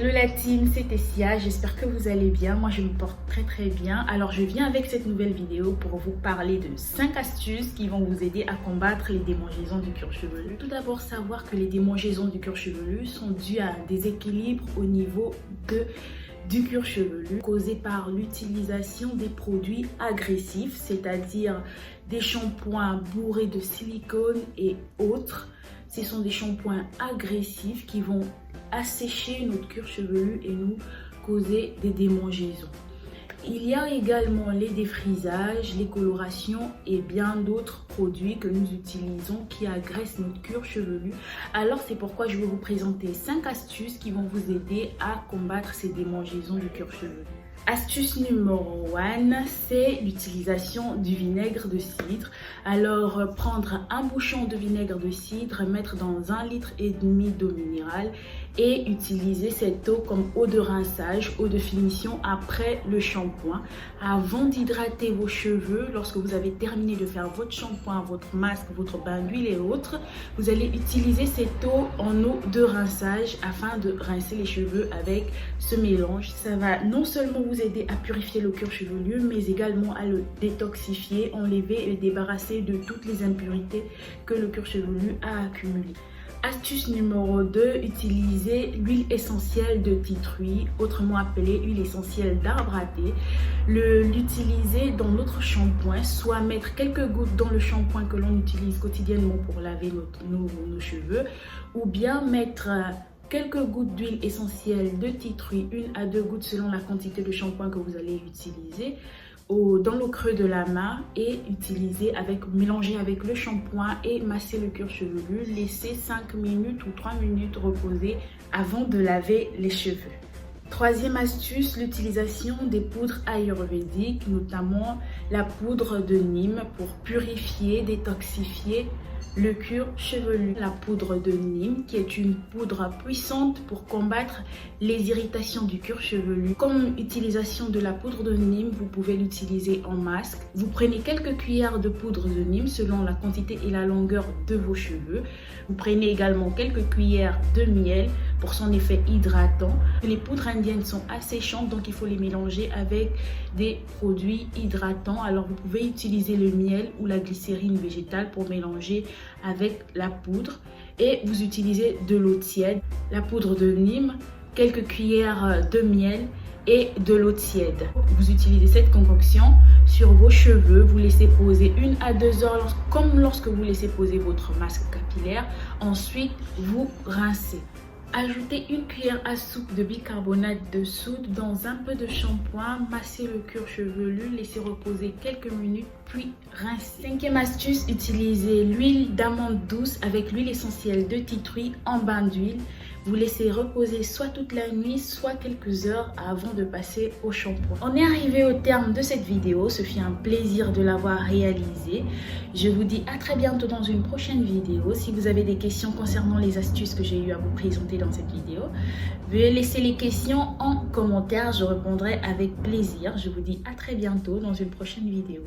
Hello la team, c'est Tessia, j'espère que vous allez bien. Moi je me porte très bien. Alors je viens avec cette nouvelle vidéo pour vous parler de 5 astuces qui vont vous aider à combattre les démangeaisons du cuir chevelu. Tout d'abord, savoir que les démangeaisons du cuir chevelu sont dues à un déséquilibre au niveau du cuir chevelu causé par l'utilisation des produits agressifs, c'est-à-dire des shampoings bourrés de silicone et autres. Ce sont des shampoings agressifs qui vont assécher notre cuir chevelu et nous causer des démangeaisons. Il y a également les défrisages, les colorations et bien d'autres produits que nous utilisons qui agressent notre cuir chevelu. Alors c'est pourquoi je vais vous présenter 5 astuces qui vont vous aider à combattre ces démangeaisons du cuir chevelu. Astuce numéro 1, c'est l'utilisation du vinaigre de cidre. Alors prendre un bouchon de vinaigre de cidre, mettre dans 1,5 litre d'eau minérale et utiliser cette eau comme eau de rinçage, eau de finition après le shampoing. Avant d'hydrater vos cheveux, lorsque vous avez terminé de faire votre shampoing, votre masque, votre bain d'huile et autres, vous allez utiliser cette eau en eau de rinçage afin de rincer les cheveux avec ce mélange. Ça va non seulement vous aider à purifier le cuir chevelu, mais également à le détoxifier, enlever et débarrasser de toutes les impuretés que le cuir chevelu a accumulées. Astuce numéro 2, utiliser l'huile essentielle de titri, autrement appelée huile essentielle d'arbre à thé. L'utiliser dans notre shampoing, soit mettre quelques gouttes dans le shampoing que l'on utilise quotidiennement pour laver nos cheveux, ou bien mettre quelques gouttes d'huile essentielle de titri, 1 à 2 gouttes selon la quantité de shampoing que vous allez utiliser, dans le creux de la main et mélanger avec le shampoing et masser le cuir chevelu. Laisser 5 minutes ou 3 minutes reposer avant de laver les cheveux. Troisième astuce, l'utilisation des poudres ayurvédiques, notamment la poudre de Nîmes pour purifier, détoxifier le cuir chevelu. La poudre de Nîmes qui est une poudre puissante pour combattre les irritations du cuir chevelu. Comme utilisation de la poudre de Nîmes, vous pouvez l'utiliser en masque. Vous prenez quelques cuillères de poudre de Nîmes selon la quantité et la longueur de vos cheveux. Vous prenez également quelques cuillères de miel pour son effet hydratant. Les poudres indiennes sont asséchantes, donc il faut les mélanger avec des produits hydratants. Alors vous pouvez utiliser le miel ou la glycérine végétale pour mélanger avec la poudre et vous utilisez de l'eau tiède, la poudre de Nîmes, quelques cuillères de miel et de l'eau tiède. Vous utilisez cette concoction sur vos cheveux, vous laissez poser 1 à 2 heures comme lorsque vous laissez poser votre masque capillaire. Ensuite, vous rincez. Ajoutez 1 cuillère à soupe de bicarbonate de soude dans un peu de shampoing, massez le cuir chevelu, laissez reposer quelques minutes puis rincez. 5e astuce, utilisez l'huile d'amande douce avec l'huile essentielle de titri en bain d'huile. Vous laissez reposer soit toute la nuit, soit quelques heures avant de passer au shampoing. On est arrivé au terme de cette vidéo. Ce fut un plaisir de l'avoir réalisée. Je vous dis à très bientôt dans une prochaine vidéo. Si vous avez des questions concernant les astuces que j'ai eu à vous présenter dans cette vidéo, veuillez laisser les questions en commentaire. Je répondrai avec plaisir. Je vous dis à très bientôt dans une prochaine vidéo.